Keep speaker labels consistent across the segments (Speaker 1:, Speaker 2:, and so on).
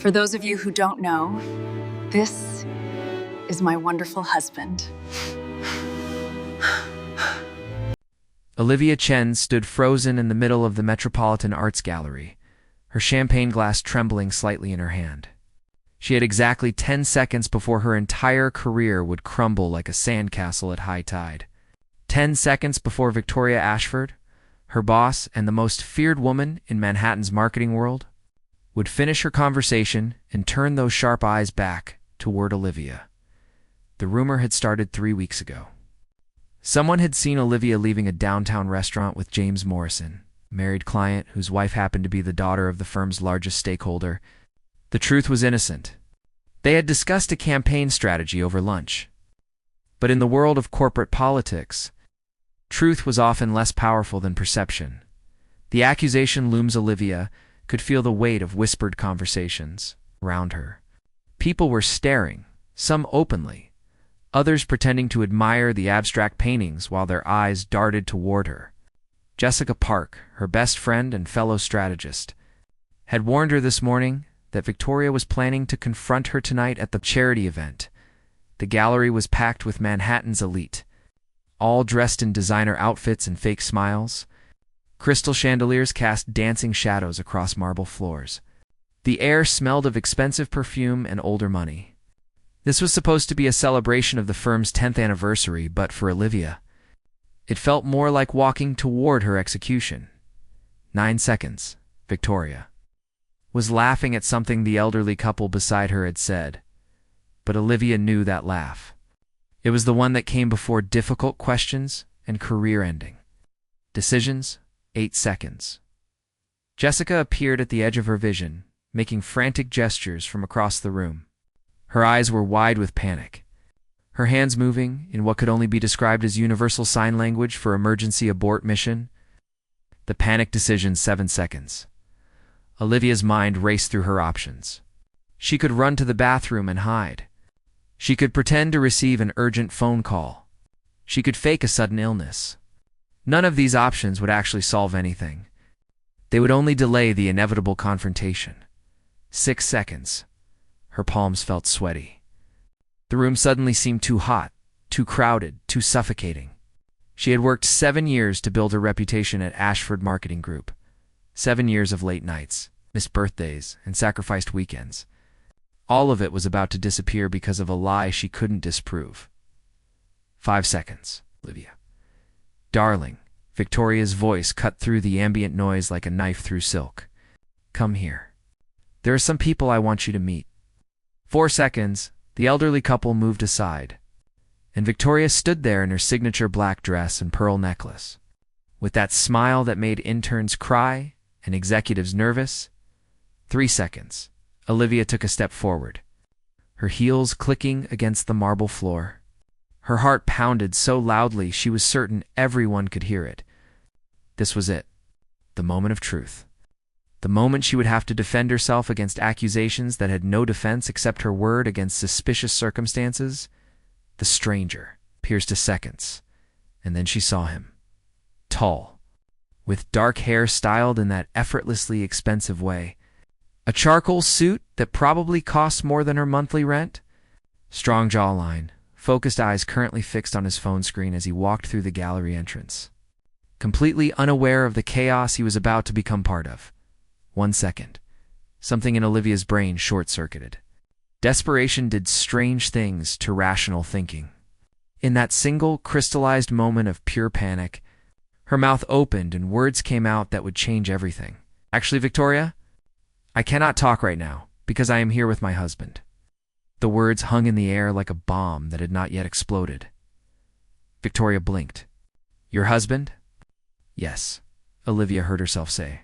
Speaker 1: For those of you who don't know, this is my wonderful husband.
Speaker 2: Olivia Chen stood frozen in the middle of the Metropolitan Arts Gallery, her champagne glass trembling slightly in her hand. She had exactly 10 seconds before her entire career would crumble like a sandcastle at high tide. 10 seconds before Victoria Ashford, her boss and the most feared woman in Manhattan's marketing world, would finish her conversation and turn those sharp eyes back toward Olivia. The rumor had started 3 weeks ago. Someone had seen Olivia leaving a downtown restaurant with James Morrison, a married client whose wife happened to be the daughter of the firm's largest stakeholder. The truth was innocent. They had discussed a campaign strategy over lunch. But in the world of corporate politics, truth was often less powerful than perception. The accusation looms. Olivia could feel the weight of whispered conversations around her. People were staring, some openly, others pretending to admire the abstract paintings while their eyes darted toward her. Jessica Park, her best friend and fellow strategist, had warned her this morning that Victoria was planning to confront her tonight at the charity event. The gallery was packed with Manhattan's elite, all dressed in designer outfits and fake smiles. Crystal chandeliers cast dancing shadows across marble floors. The air smelled of expensive perfume and older money. This was supposed to be a celebration of the firm's 10th anniversary, but for Olivia, it felt more like walking toward her execution. 9 seconds, Victoria was laughing at something the elderly couple beside her had said, but Olivia knew that laugh. It was the one that came before difficult questions and career-ending decisions. 8 seconds. Jessica appeared at the edge of her vision, making frantic gestures from across the room. Her eyes were wide with panic, her hands moving in what could only be described as universal sign language for emergency abort mission. The panic decision. 7 seconds. Olivia's mind raced through her options. She could run to the bathroom and hide. She could pretend to receive an urgent phone call. She could fake a sudden illness. None of these options would actually solve anything. They would only delay the inevitable confrontation. 6 seconds. Her palms felt sweaty. The room suddenly seemed too hot, too crowded, too suffocating. She had worked 7 years to build her reputation at Ashford Marketing Group. 7 years of late nights, missed birthdays, and sacrificed weekends. All of it was about to disappear because of a lie she couldn't disprove. 5 seconds. Olivia. Darling, Victoria's voice cut through the ambient noise like a knife through silk. Come here. There are some people I want you to meet. 4 seconds. The elderly couple moved aside, and Victoria stood there in her signature black dress and pearl necklace, with that smile that made interns cry and executives nervous. 3 seconds. Olivia took a step forward, her heels clicking against the marble floor. Her heart pounded so loudly she was certain everyone could hear it. This was it, the moment of truth. The moment she would have to defend herself against accusations that had no defense except her word against suspicious circumstances. The stranger pierced to seconds, and then she saw him. Tall, with dark hair styled in that effortlessly expensive way. A charcoal suit that probably cost more than her monthly rent. Strong jawline, focused eyes currently fixed on his phone screen as he walked through the gallery entrance, completely unaware of the chaos he was about to become part of. 1 second. Something in Olivia's brain short-circuited. Desperation did strange things to rational thinking. In that single, crystallized moment of pure panic, her mouth opened and words came out that would change everything. Actually, Victoria, I cannot talk right now because I am here with my husband. The words hung in the air like a bomb that had not yet exploded. Victoria blinked. Your husband? Yes, Olivia heard herself say,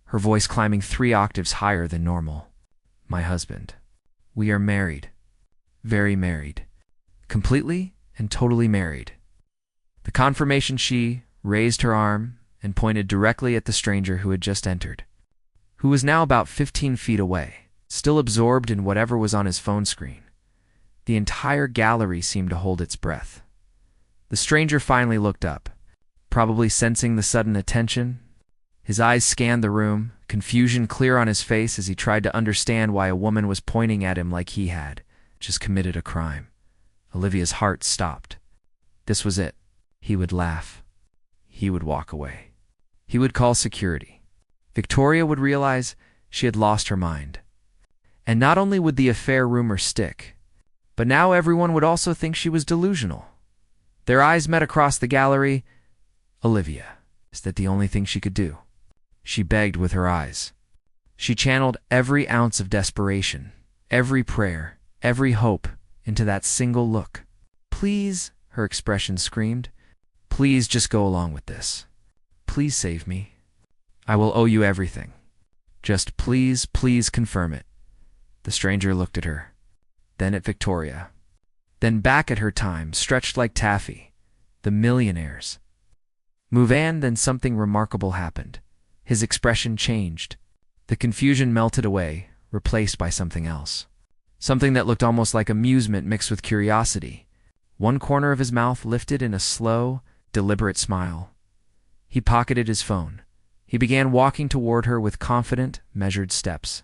Speaker 2: her voice climbing 3 octaves higher than normal. My husband. We are married. Very married. Completely and totally married. The confirmation. She raised her arm and pointed directly at the stranger who had just entered, who was now about 15 feet away, still absorbed in whatever was on his phone screen. The entire gallery seemed to hold its breath. The stranger finally looked up, probably sensing the sudden attention. His eyes scanned the room, confusion clear on his face as he tried to understand why a woman was pointing at him like he had just committed a crime. Olivia's heart stopped. This was it. He would laugh. He would walk away. He would call security. Victoria would realize she had lost her mind. And not only would the affair rumor stick, but now everyone would also think she was delusional. Their eyes met across the gallery. Olivia, is that the only thing she could do? She begged with her eyes. She channeled every ounce of desperation, every prayer, every hope into that single look. Please, her expression screamed. Please just go along with this. Please save me. I will owe you everything. Just please, please confirm it. The stranger looked at her, then at Victoria, then back at her time, stretched like taffy. The millionaires. Move on, then something remarkable happened. His expression changed. The confusion melted away, replaced by something else. Something that looked almost like amusement mixed with curiosity. One corner of his mouth lifted in a slow, deliberate smile. He pocketed his phone. He began walking toward her with confident, measured steps.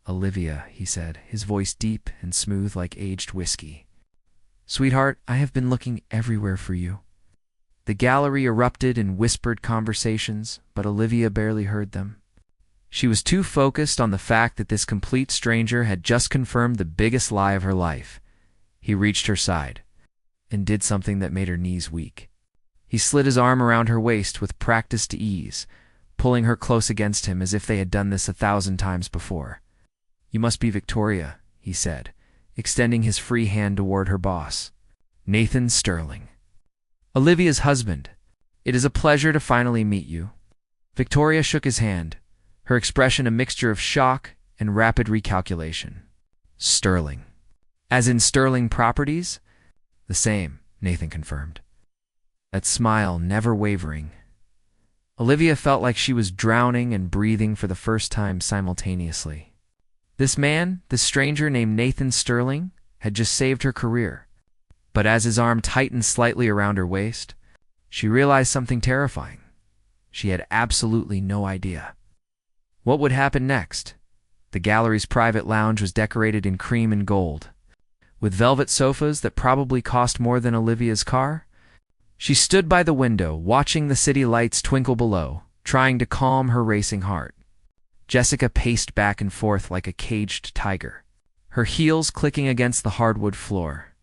Speaker 2: Olivia, he said, his voice deep and smooth like aged whiskey. Sweetheart, I have been looking everywhere for you. The gallery erupted in whispered conversations, but Olivia barely heard them. She was too focused on the fact that this complete stranger had just confirmed the biggest lie of her life. He reached her side and did something that made her knees weak. He slid his arm around her waist with practiced ease, pulling her close against him as if they had done this 1,000 times before. You must be Victoria, he said, extending his free hand toward her boss. Nathan Sterling. Olivia's husband. It is a pleasure to finally meet you. Victoria shook his hand, her expression a mixture of shock and rapid recalculation. Sterling. As in Sterling Properties? The same, Nathan confirmed. That smile never wavering. Olivia felt like she was drowning and breathing for the first time simultaneously. This man, this stranger named Nathan Sterling, had just saved her career. But as his arm tightened slightly around her waist, she realized something terrifying. She had absolutely no idea. What would happen next? The gallery's private lounge was decorated in cream and gold, with velvet sofas that probably cost more than Olivia's car. She stood by the window, watching the city lights twinkle below, trying to calm her racing heart. Jessica paced back and forth like a caged tiger, her heels clicking against the hardwood floor.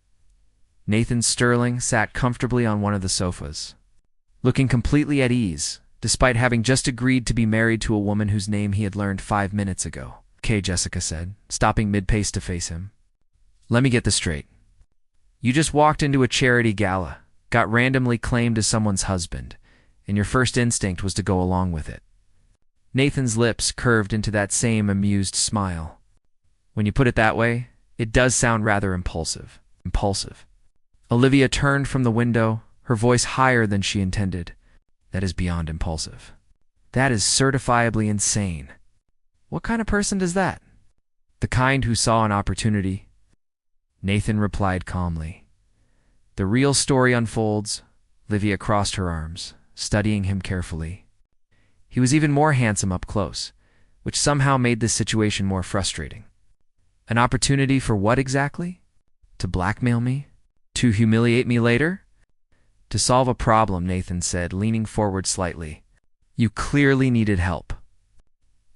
Speaker 2: Nathan Sterling sat comfortably on one of the sofas, looking completely at ease, despite having just agreed to be married to a woman whose name he had learned 5 minutes ago. Okay, Jessica said, stopping mid-pace to face him. Let me get this straight. You just walked into a charity gala, got randomly claimed as someone's husband, and your first instinct was to go along with it. Nathan's lips curved into that same amused smile. When you put it that way, it does sound rather impulsive. Impulsive. Olivia turned from the window, her voice higher than she intended. That is beyond impulsive. That is certifiably insane. What kind of person does that? The kind who saw an opportunity. Nathan replied calmly. The real story unfolds. Olivia crossed her arms, studying him carefully. He was even more handsome up close, which somehow made this situation more frustrating. An opportunity for what exactly? To blackmail me? To humiliate me later? To solve a problem, Nathan said, leaning forward slightly. You clearly needed help.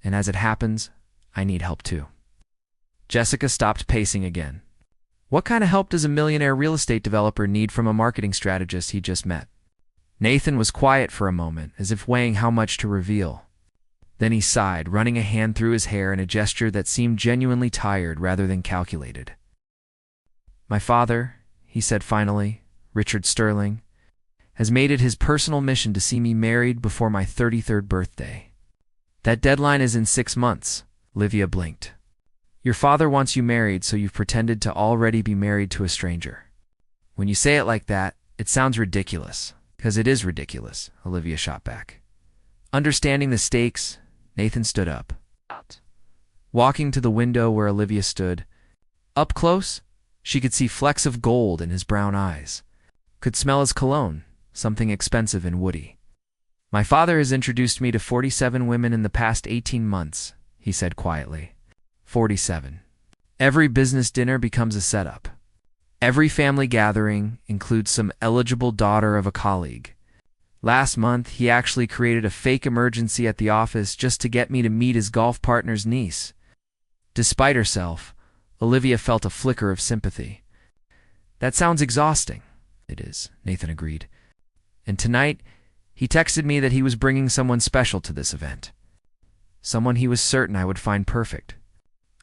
Speaker 2: And as it happens, I need help too. Jessica stopped pacing again. What kind of help does a millionaire real estate developer need from a marketing strategist he just met? Nathan was quiet for a moment, as if weighing how much to reveal. Then he sighed, running a hand through his hair in a gesture that seemed genuinely tired rather than calculated. My father, he said finally, Richard Sterling, has made it his personal mission to see me married before my 33rd birthday. That deadline is in 6 months. Olivia blinked. Your father wants you married, so you've pretended to already be married to a stranger. When you say it like that, it sounds ridiculous. Because it is ridiculous, Olivia shot back. Understanding the stakes, Nathan stood up. Walking to the window where Olivia stood. Up close, she could see flecks of gold in his brown eyes. Could smell his cologne, something expensive and woody. My father has introduced me to 47 women in the past 18 months, he said quietly. 47. Every business dinner becomes a setup. Every family gathering includes some eligible daughter of a colleague. Last month, he actually created a fake emergency at the office just to get me to meet his golf partner's niece. Despite herself, Olivia felt a flicker of sympathy. That sounds exhausting. It is, Nathan agreed. And tonight, he texted me that he was bringing someone special to this event. Someone he was certain I would find perfect.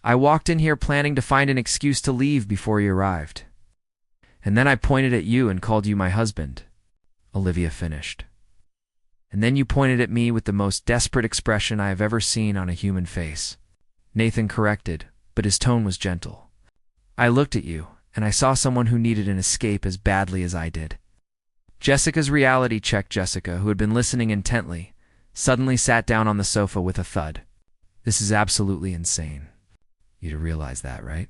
Speaker 2: I walked in here planning to find an excuse to leave before he arrived. And then I pointed at you and called you my husband, Olivia finished. And then you pointed at me with the most desperate expression I have ever seen on a human face. Nathan corrected, but his tone was gentle. I looked at you, and I saw someone who needed an escape as badly as I did. Jessica's reality check Jessica, who had been listening intently, suddenly sat down on the sofa with a thud. This is absolutely insane. You do realize that, right?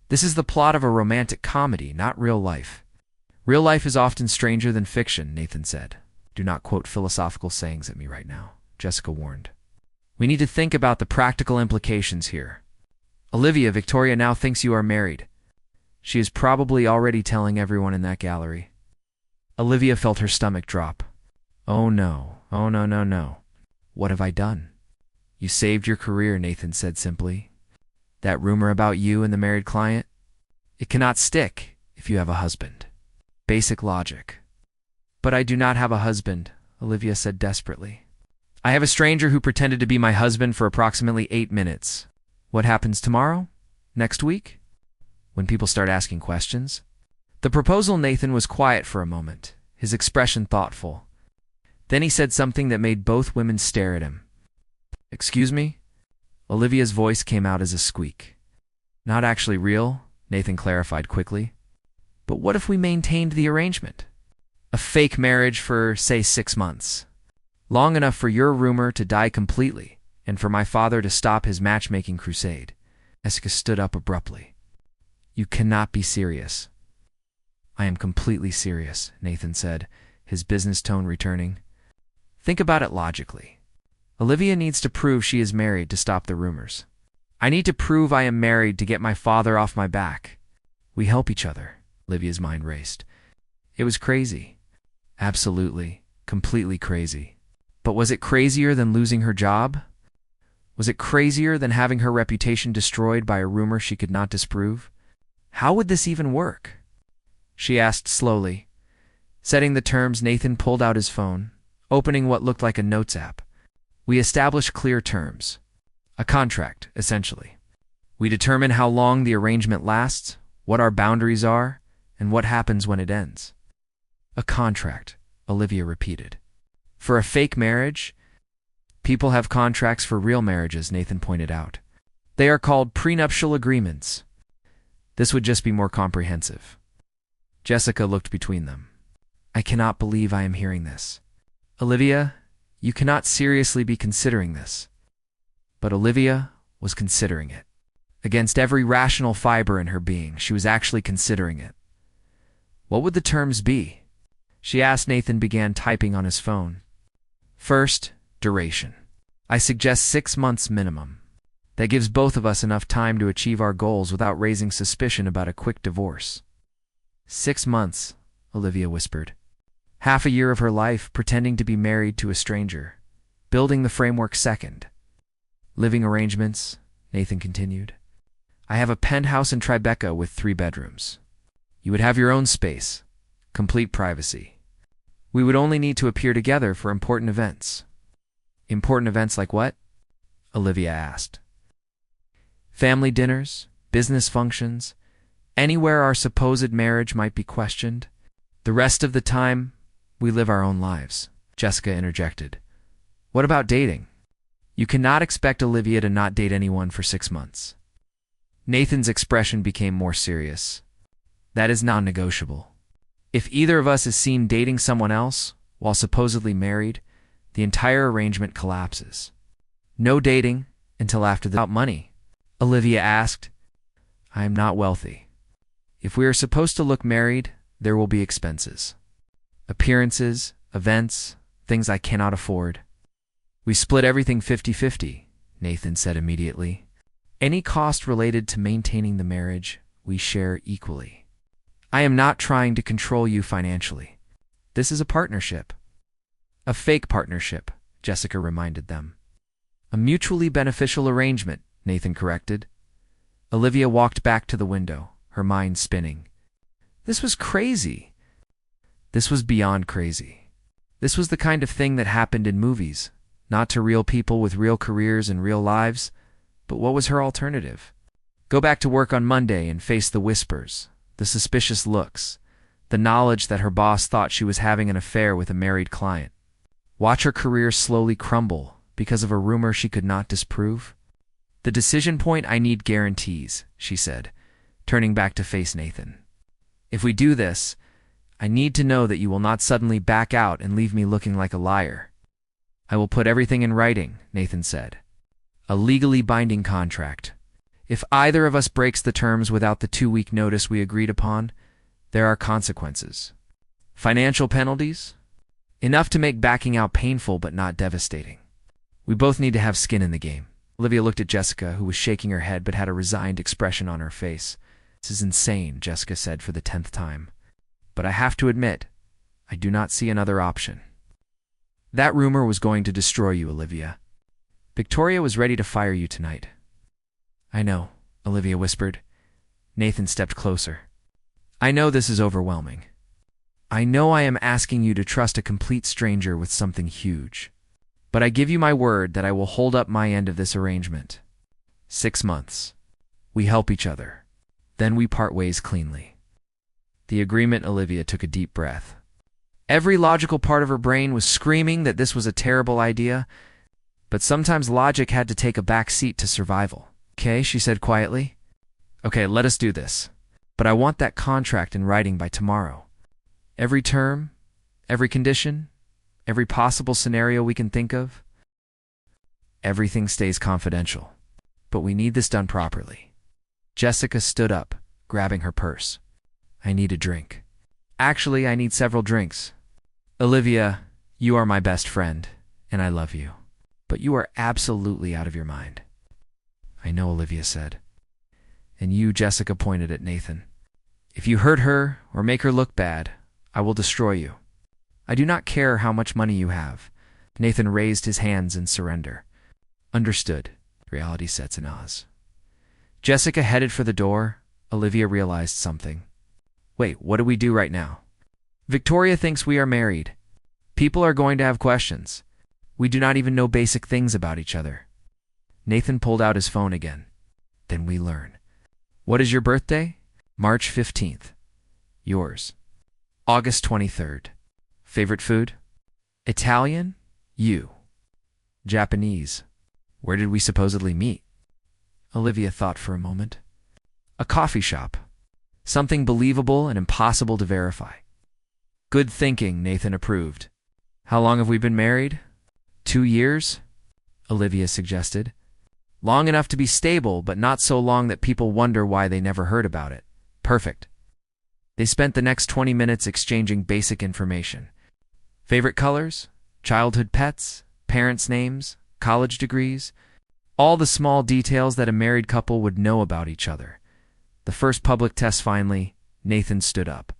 Speaker 2: This is the plot of a romantic comedy, not real life. Real life is often stranger than fiction, Nathan said. Do not quote philosophical sayings at me right now, Jessica warned. We need to think about the practical implications here. Olivia, Victoria now thinks you are married. She is probably already telling everyone in that gallery. Olivia felt her stomach drop. Oh no, oh no, no, no. What have I done? You saved your career, Nathan said simply. That rumor about you and the married client? It cannot stick if you have a husband. Basic logic. But I do not have a husband, Olivia said desperately. I have a stranger who pretended to be my husband for approximately 8 minutes. What happens tomorrow? Next week? When people start asking questions? The proposal Nathan was quiet for a moment, his expression thoughtful. Then he said something that made both women stare at him. Excuse me? Olivia's voice came out as a squeak. Not actually real, Nathan clarified quickly. But what if we maintained the arrangement? A fake marriage for, say, 6 months. Long enough for your rumor to die completely, and for my father to stop his matchmaking crusade. Jessica stood up abruptly. You cannot be serious. I am completely serious, Nathan said, his business tone returning. Think about it logically. Olivia needs to prove she is married to stop the rumors. I need to prove I am married to get my father off my back. We help each other, Olivia's mind raced. It was crazy. Absolutely, completely crazy. But was it crazier than losing her job? Was it crazier than having her reputation destroyed by a rumor she could not disprove? How would this even work? She asked slowly. Setting the terms, Nathan pulled out his phone, opening what looked like a notes app. We establish clear terms. A contract, essentially. We determine how long the arrangement lasts, what our boundaries are, and what happens when it ends. A contract, Olivia repeated. For a fake marriage? People have contracts for real marriages, Nathan pointed out. They are called prenuptial agreements. This would just be more comprehensive. Jessica looked between them. I cannot believe I am hearing this. Olivia, you cannot seriously be considering this. But Olivia was considering it. Against every rational fiber in her being, she was actually considering it. What would the terms be? She asked. Nathan began typing on his phone. First, duration. I suggest 6 months minimum. That gives both of us enough time to achieve our goals without raising suspicion about a quick divorce. 6 months, Olivia whispered. Half a year of her life pretending to be married to a stranger. Building the framework second. Living arrangements, Nathan continued. I have a penthouse in Tribeca with 3 bedrooms. You would have your own space. Complete privacy. We would only need to appear together for important events. Important events like what? Olivia asked. Family dinners, business functions, anywhere our supposed marriage might be questioned. The rest of the time, we live our own lives, Jessica interjected. What about dating? You cannot expect Olivia to not date anyone for 6 months. Nathan's expression became more serious. That is non-negotiable. If either of us is seen dating someone else while supposedly married, the entire arrangement collapses. No dating until after the money, Olivia asked. I am not wealthy. If we are supposed to look married, there will be expenses. Appearances, events, things I cannot afford. We split everything 50-50, Nathan said immediately. Any cost related to maintaining the marriage, we share equally. I am not trying to control you financially. This is a partnership. A fake partnership, Jessica reminded them. A mutually beneficial arrangement, Nathan corrected. Olivia walked back to the window, her mind spinning. This was crazy. This was beyond crazy. This was the kind of thing that happened in movies, not to real people with real careers and real lives. But what was her alternative? Go back to work on Monday and face the whispers, the suspicious looks, the knowledge that her boss thought she was having an affair with a married client. Watch her career slowly crumble because of a rumor she could not disprove? The decision point, I need guarantees, she said, turning back to face Nathan. If we do this, I need to know that you will not suddenly back out and leave me looking like a liar. I will put everything in writing, Nathan said. A legally binding contract. If either of us breaks the terms without the 2-week notice we agreed upon, there are consequences. Financial penalties? Enough to make backing out painful but not devastating. We both need to have skin in the game. Olivia looked at Jessica, who was shaking her head but had a resigned expression on her face. This is insane, Jessica said for the 10th time. But I have to admit, I do not see another option. That rumor was going to destroy you, Olivia. Victoria was ready to fire you tonight. I know, Olivia whispered. Nathan stepped closer. I know this is overwhelming. I know I am asking you to trust a complete stranger with something huge. But I give you my word that I will hold up my end of this arrangement. 6 months. We help each other. Then we part ways cleanly. The agreement. Olivia took a deep breath. Every logical part of her brain was screaming that this was a terrible idea, but sometimes logic had to take a back seat to survival. Okay, she said quietly. Okay, let us do this. But I want that contract in writing by tomorrow. Every term, every condition, every possible scenario we can think of. Everything stays confidential. But we need this done properly. Jessica stood up, grabbing her purse. I need a drink. Actually, I need several drinks. Olivia, you are my best friend, and I love you. But you are absolutely out of your mind. I know, Olivia said. And you, Jessica pointed at Nathan. If you hurt her or make her look bad, I will destroy you. I do not care how much money you have. Nathan raised his hands in surrender. Understood, reality sets in Oz. Jessica headed for the door. Olivia realized something. Wait, what do we do right now? Victoria thinks we are married. People are going to have questions. We do not even know basic things about each other. Nathan pulled out his phone again. Then we learn. What is your birthday? March 15th. Yours. August 23rd. Favorite food? Italian? You. Japanese. Where did we supposedly meet? Olivia thought for a moment. A coffee shop. Something believable and impossible to verify. Good thinking, Nathan approved. How long have we been married? 2 years? Olivia suggested. Long enough to be stable, but not so long that people wonder why they never heard about it. Perfect. They spent the next 20 minutes exchanging basic information. Favorite colors? Childhood pets? Parents' names? College degrees? All the small details that a married couple would know about each other. The first public test finally, Nathan stood up.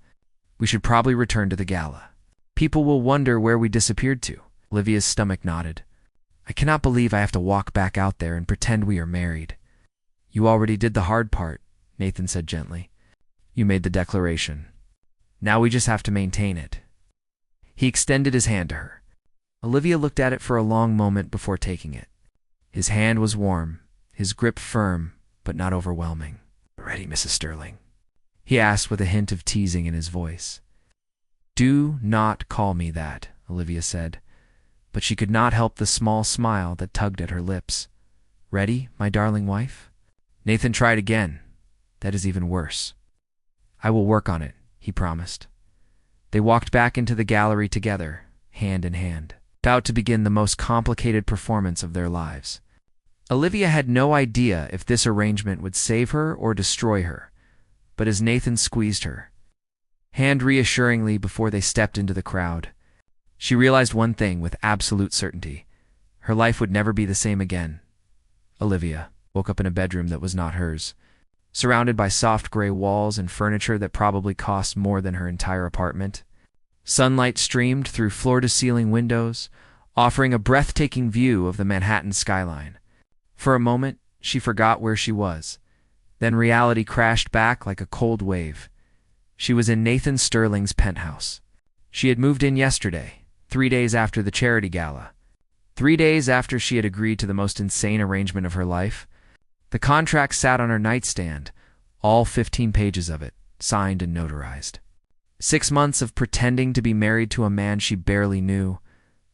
Speaker 2: We should probably return to the gala. People will wonder where we disappeared to. Olivia's stomach knotted. I cannot believe I have to walk back out there and pretend we are married. You already did the hard part, Nathan said gently. You made the declaration. Now we just have to maintain it. He extended his hand to her. Olivia looked at it for a long moment before taking it. His hand was warm, his grip firm, but not overwhelming. Ready, Mrs. Sterling? He asked with a hint of teasing in his voice. Do not call me that, Olivia said, but she could not help the small smile that tugged at her lips. Ready, my darling wife? Nathan tried again. That is even worse. I will work on it, he promised. They walked back into the gallery together, hand in hand, about to begin the most complicated performance of their lives. Olivia had no idea if this arrangement would save her or destroy her, but as Nathan squeezed her hand reassuringly before they stepped into the crowd, She realized one thing with absolute certainty. Her life would never be the same again. Olivia woke up in a bedroom that was not hers, surrounded by soft gray walls and furniture that probably cost more than her entire apartment. Sunlight streamed through floor-to-ceiling windows, offering a breathtaking view of the Manhattan skyline. For a moment, she forgot where she was. Then reality crashed back like a cold wave. She was in Nathan Sterling's penthouse. She had moved in yesterday, 3 days after the charity gala. 3 days after she had agreed to the most insane arrangement of her life. The contract sat on her nightstand, all 15 pages of it, signed and notarized. 6 months of pretending to be married to a man she barely knew.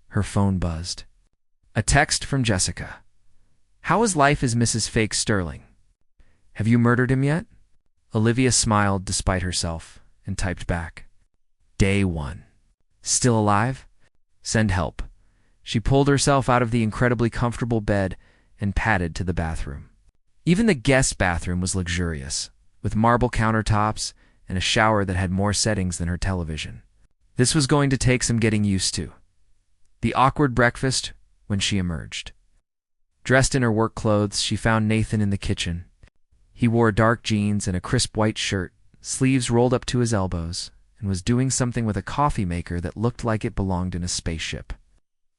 Speaker 2: Her phone buzzed. A text from Jessica. "How is life as Mrs. Fake Sterling? Have you murdered him yet?" Olivia smiled despite herself and typed back. "Day 1. Still alive? Send help." She pulled herself out of the incredibly comfortable bed and padded to the bathroom. Even the guest bathroom was luxurious, with marble countertops and a shower that had more settings than her television. This was going to take some getting used to. The awkward breakfast when she emerged. Dressed in her work clothes, she found Nathan in the kitchen. He wore dark jeans and a crisp white shirt, sleeves rolled up to his elbows, and was doing something with a coffee maker that looked like it belonged in a spaceship.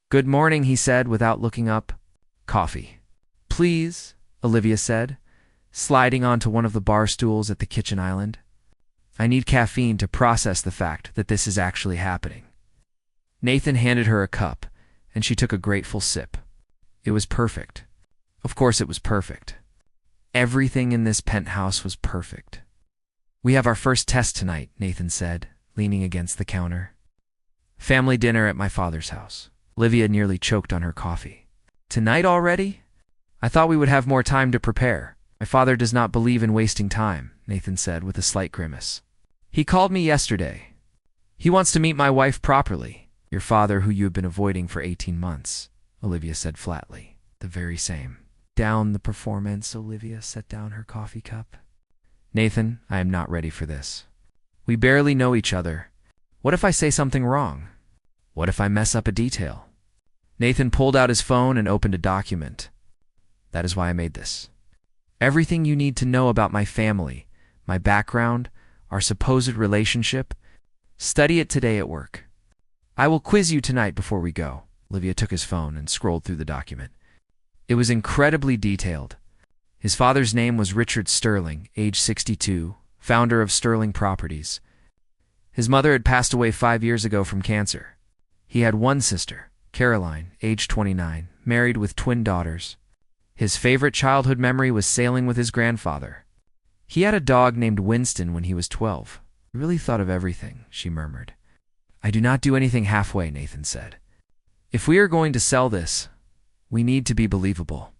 Speaker 2: "Good morning," he said without looking up. "Coffee." "Please," Olivia said, sliding onto one of the bar stools at the kitchen island. "I need caffeine to process the fact that this is actually happening." Nathan handed her a cup, and she took a grateful sip. It was perfect. Of course it was perfect. Everything in this penthouse was perfect. "We have our first test tonight," Nathan said, leaning against the counter. "Family dinner at my father's house." Olivia nearly choked on her coffee. "Tonight already? I thought we would have more time to prepare." "My father does not believe in wasting time," Nathan said with a slight grimace. "He called me yesterday. He wants to meet my wife properly." "Your father, who you have been avoiding for 18 months, Olivia said flatly. "The very same." Down the performance, Olivia set down her coffee cup. "Nathan, I am not ready for this. We barely know each other. What if I say something wrong? What if I mess up a detail?" Nathan pulled out his phone and opened a document. "That is why I made this. Everything you need to know about my family, my background, our supposed relationship. Study it today at work. I will quiz you tonight before we go." Olivia took his phone and scrolled through the document. It was incredibly detailed. His father's name was Richard Sterling, age 62, founder of Sterling Properties. His mother had passed away 5 years ago from cancer. He had one sister, Caroline, age 29, married with twin daughters. His favorite childhood memory was sailing with his grandfather. He had a dog named Winston when he was 12. "I really thought of everything," she murmured. "I do not do anything halfway," Nathan said. "If we are going to sell this, we need to be believable."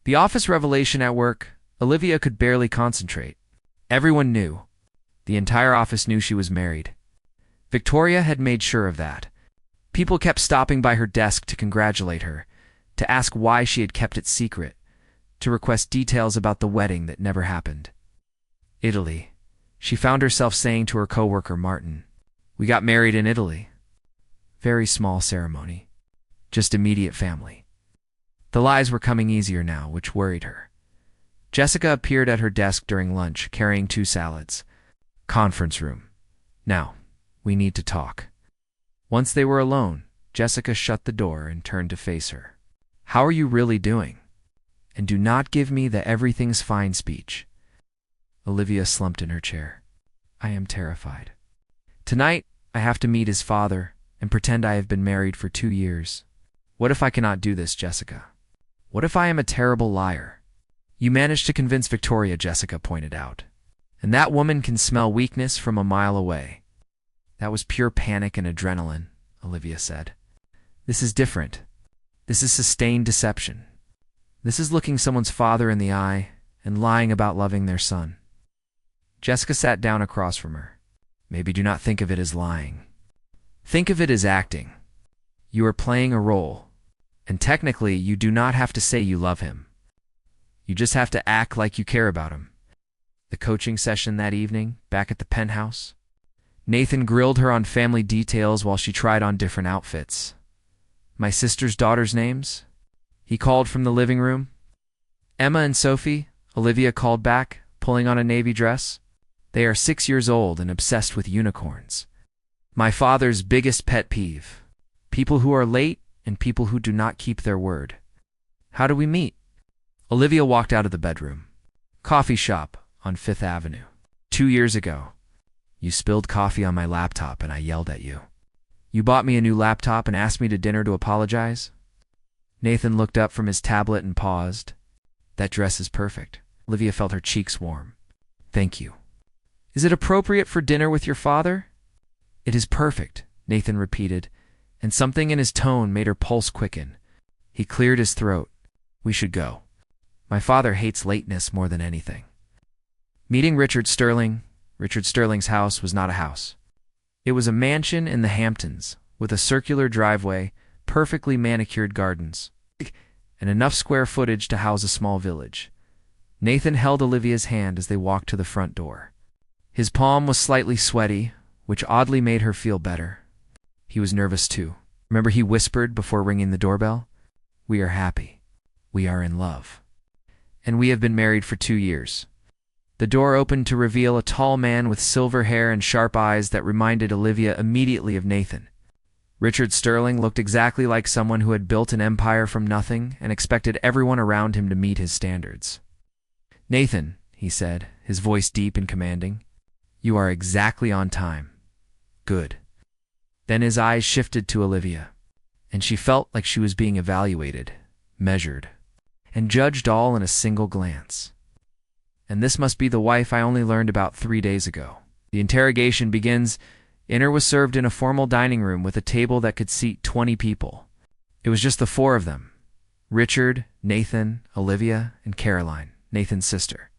Speaker 2: The office revelation at work, Olivia could barely concentrate. Everyone knew. The entire office knew she was married. Victoria had made sure of that. People kept stopping by her desk to congratulate her, to ask why she had kept it secret, to request details about the wedding that never happened. Italy. She found herself saying to her coworker Martin, "We got married in Italy. Very small ceremony. Just immediate family." The lies were coming easier now, which worried her. Jessica appeared at her desk during lunch, carrying 2 salads. "Conference room. Now, we need to talk." Once they were alone, Jessica shut the door and turned to face her. "How are you really doing? And do not give me the everything's fine speech." Olivia slumped in her chair. "I am terrified. Tonight, I have to meet his father and pretend I have been married for 2 years. What if I cannot do this, Jessica? What if I am a terrible liar?" "You managed to convince Victoria," Jessica pointed out. "And that woman can smell weakness from a mile away." "That was pure panic and adrenaline," Olivia said. "This is different. This is sustained deception. This is looking someone's father in the eye and lying about loving their son." Jessica sat down across from her. "Maybe do not think of it as lying. Think of it as acting. You are playing a role, and technically you do not have to say you love him. You just have to act like you care about him." The coaching session that evening, back at the penthouse. Nathan grilled her on family details while she tried on different outfits. My sister's daughters' names? He called from the living room. Emma and Sophie, Olivia called back, pulling on a navy dress. They are 6 years old and obsessed with unicorns. My father's biggest pet peeve: people who are late and people who do not keep their word. How do we meet? Olivia walked out of the bedroom. Coffee shop on 5th Avenue. 2 years ago. You spilled coffee on my laptop and I yelled at you. You bought me a new laptop and asked me to dinner to apologize? Nathan looked up from his tablet and paused. That dress is perfect. Olivia felt her cheeks warm. Thank you. Is it appropriate for dinner with your father? It is perfect, Nathan repeated, and something in his tone made her pulse quicken. He cleared his throat. We should go. My father hates lateness more than anything. Meeting Richard Sterling. Richard Sterling's house was not a house. It was a mansion in the Hamptons, with a circular driveway, perfectly manicured gardens, and enough square footage to house a small village. Nathan held Olivia's hand as they walked to the front door. His palm was slightly sweaty, which oddly made her feel better. He was nervous too. Remember, he whispered before ringing the doorbell? We are happy. We are in love. And we have been married for 2 years. The door opened to reveal a tall man with silver hair and sharp eyes that reminded Olivia immediately of Nathan. Richard Sterling looked exactly like someone who had built an empire from nothing and expected everyone around him to meet his standards. Nathan, he said, his voice deep and commanding, you are exactly on time. Good. Then his eyes shifted to Olivia, and she felt like she was being evaluated, measured, and judged all in a single glance. And this must be the wife I only learned about 3 days ago. The interrogation begins. Dinner was served in a formal dining room with a table that could seat 20 people. It was just the 4 of them: Richard, Nathan, Olivia, and Caroline, Nathan's sister,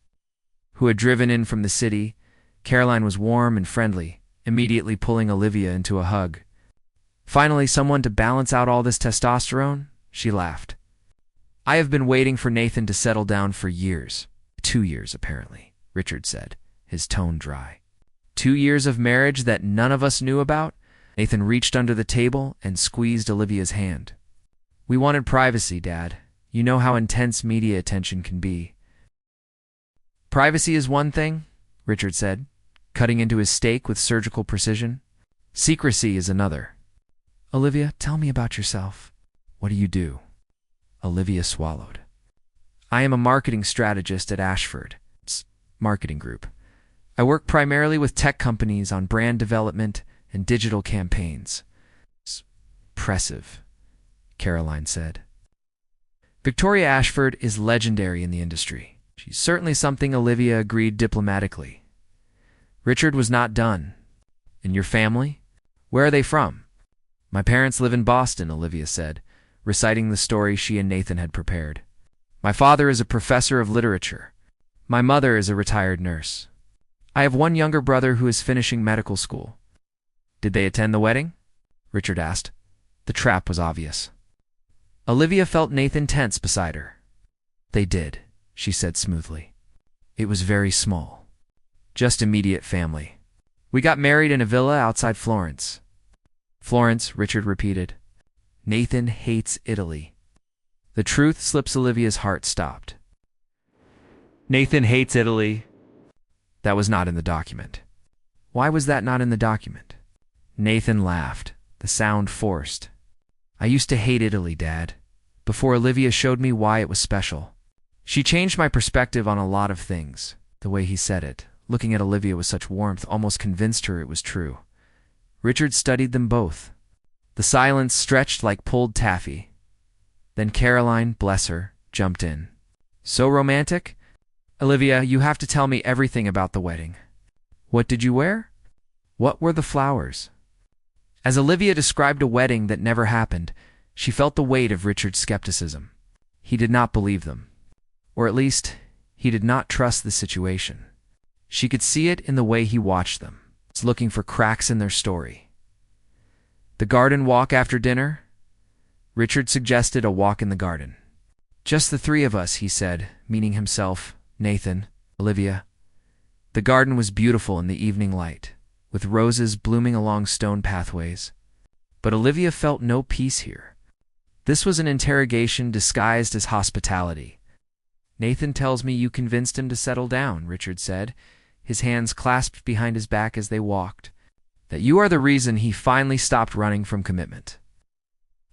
Speaker 2: who had driven in from the city. Caroline was warm and friendly, immediately pulling Olivia into a hug. Finally, someone to balance out all this testosterone? She laughed. I have been waiting for Nathan to settle down for years. 2 years, apparently, Richard said, his tone dry. 2 years of marriage that none of us knew about? Nathan reached under the table and squeezed Olivia's hand. We wanted privacy, Dad. You know how intense media attention can be. Privacy is one thing, Richard said, cutting into his steak with surgical precision. Secrecy is another. Olivia, tell me about yourself. What do you do? Olivia swallowed. I am a marketing strategist at Ashford's marketing group. I work primarily with tech companies on brand development and digital campaigns. Impressive, Caroline said. Victoria Ashford is legendary in the industry. She's certainly something, Olivia agreed diplomatically. Richard was not done. And your family? Where are they from? My parents live in Boston, Olivia said, reciting the story she and Nathan had prepared. My father is a professor of literature. My mother is a retired nurse. I have one younger brother who is finishing medical school. Did they attend the wedding? Richard asked. The trap was obvious. Olivia felt Nathan tense beside her. They did, she said smoothly. It was very small. Just immediate family. We got married in a villa outside Florence. Florence, Richard repeated. Nathan hates Italy. The truth slips Olivia's heart stopped. Nathan hates Italy. That was not in the document. Why was that not in the document? Nathan laughed, the sound forced. I used to hate Italy, Dad, before Olivia showed me why it was special. She changed my perspective on a lot of things. The way he said it, looking at Olivia with such warmth, almost convinced her it was true. Richard studied them both. The silence stretched like pulled taffy. Then Caroline, bless her, jumped in. So romantic? Olivia, you have to tell me everything about the wedding. What did you wear? What were the flowers? As Olivia described a wedding that never happened, she felt the weight of Richard's skepticism. He did not believe them. Or at least, he did not trust the situation. She could see it in the way he watched them, looking for cracks in their story. The garden walk after dinner? Richard suggested a walk in the garden. Just the 3 of us, he said, meaning himself, Nathan, Olivia. The garden was beautiful in the evening light. with roses blooming along stone pathways. But Olivia felt no peace here. This was an interrogation disguised as hospitality. "Nathan tells me you convinced him to settle down," Richard said, his hands clasped behind his back as they walked. "That you are the reason he finally stopped running from commitment."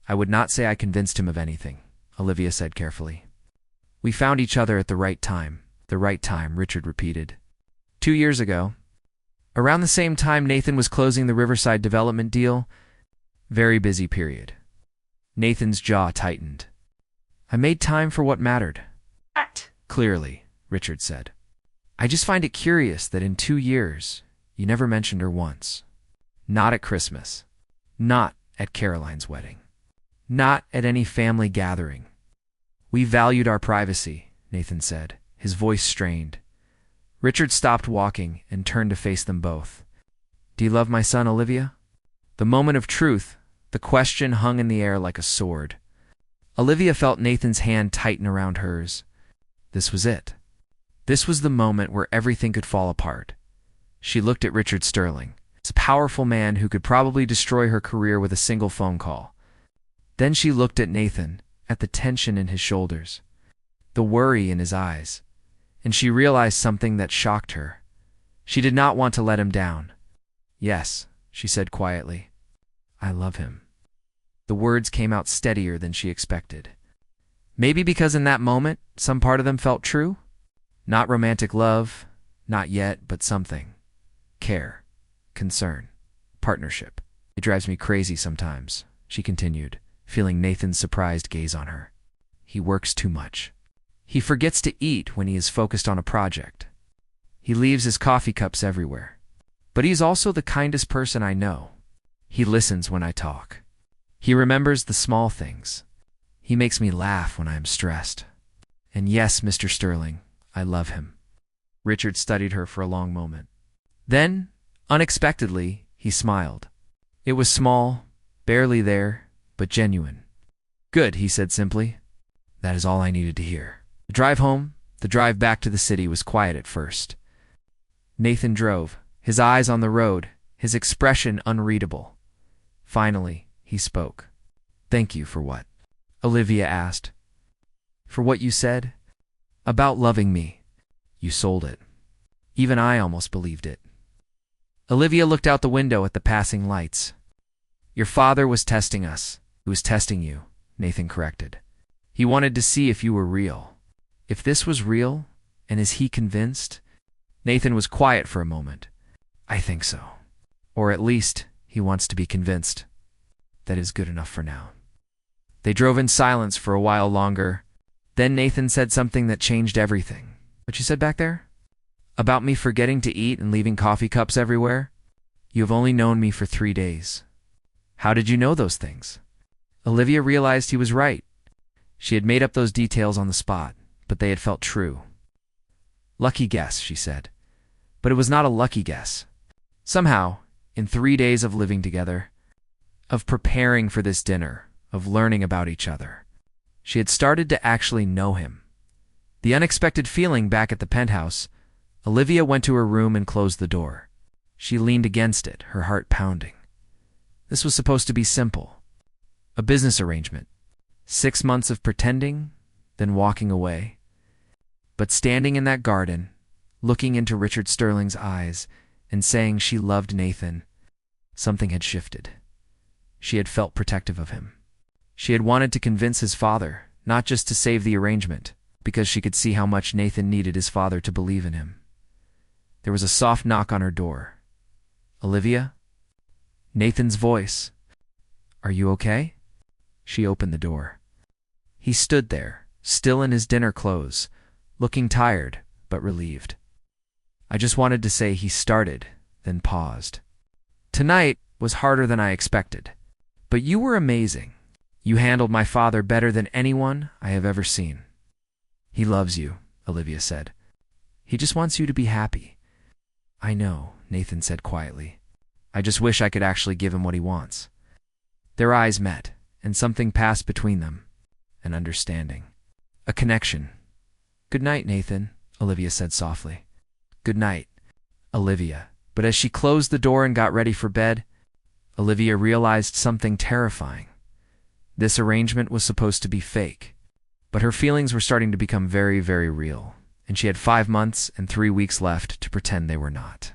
Speaker 2: "I would not say I convinced him of anything," Olivia said carefully. "We found each other at the right time." "The right time," Richard repeated. 2 years ago. Around the same time Nathan was closing the Riverside development deal. Very busy period. Nathan's jaw tightened. "I made time for what mattered." "Clearly," Richard said. "I just find it curious that in 2 years, you never mentioned her once. Not at Christmas. Not at Caroline's wedding. Not at any family gathering." "We valued our privacy," Nathan said, his voice strained. Richard stopped walking and turned to face them both. "Do you love my son, Olivia?" The moment of truth, the question hung in the air like a sword. Olivia felt Nathan's hand tighten around hers. This was it. This was the moment where everything could fall apart. She looked at Richard Sterling, this powerful man who could probably destroy her career with a single phone call. Then she looked at Nathan, at the tension in his shoulders, the worry in his eyes, and she realized something that shocked her. She did not want to let him down. "Yes," she said quietly. "I love him." The words came out steadier than she expected. Maybe because in that moment, some part of them felt true? Not romantic love, not yet, but something. Care, concern, partnership. "It drives me crazy sometimes," she continued, feeling Nathan's surprised gaze on her. "He works too much. He forgets to eat when he is focused on a project. He leaves his coffee cups everywhere. But he's also the kindest person I know. He listens when I talk. He remembers the small things. He makes me laugh when I am stressed. And yes, Mr. Sterling, I love him." Richard studied her for a long moment. Then, unexpectedly, he smiled. It was small, barely there, but genuine. "Good," he said simply. "That is all I needed to hear." The drive home, the drive back to the city was quiet at first. Nathan drove, his eyes on the road, his expression unreadable. Finally, he spoke. "Thank you for what?" Olivia asked. "For what you said? About loving me. You sold it. Even I almost believed it." Olivia looked out the window at the passing lights. "Your father was testing us. He was testing you," Nathan corrected. "He wanted to see if you were real. If this was real, and is he convinced?" Nathan was quiet for a moment. "I think so. Or at least, he wants to be convinced. That is good enough for now." They drove in silence for a while longer. Then Nathan said something that changed everything. "What you said back there? About me forgetting to eat and leaving coffee cups everywhere? You have only known me for 3 days. How did you know those things?" Olivia realized he was right. She had made up those details on the spot, but they had felt true. "Lucky guess," she said. But it was not a lucky guess. Somehow, in 3 days of living together, of preparing for this dinner, of learning about each other, she had started to actually know him. The unexpected feeling back at the penthouse, Olivia went to her room and closed the door. She leaned against it, her heart pounding. This was supposed to be simple. A business arrangement. 6 months of pretending, then walking away. But standing in that garden, looking into Richard Sterling's eyes and saying she loved Nathan, something had shifted. She had felt protective of him. She had wanted to convince his father, not just to save the arrangement, because she could see how much Nathan needed his father to believe in him. There was a soft knock on her door. "Olivia?" Nathan's voice. "Are you okay?" She opened the door. He stood there, still in his dinner clothes, looking tired, but relieved. "I just wanted to say," he started, then paused. "Tonight was harder than I expected. But you were amazing. You handled my father better than anyone I have ever seen." "He loves you," Olivia said. "He just wants you to be happy." "I know," Nathan said quietly. "I just wish I could actually give him what he wants." Their eyes met, and something passed between them. An understanding. A connection. "Good night, Nathan," Olivia said softly. "Good night, Olivia," But as she closed the door and got ready for bed, Olivia realized something terrifying. This arrangement was supposed to be fake, but her feelings were starting to become very, very real, and she had 5 months and 3 weeks left to pretend they were not.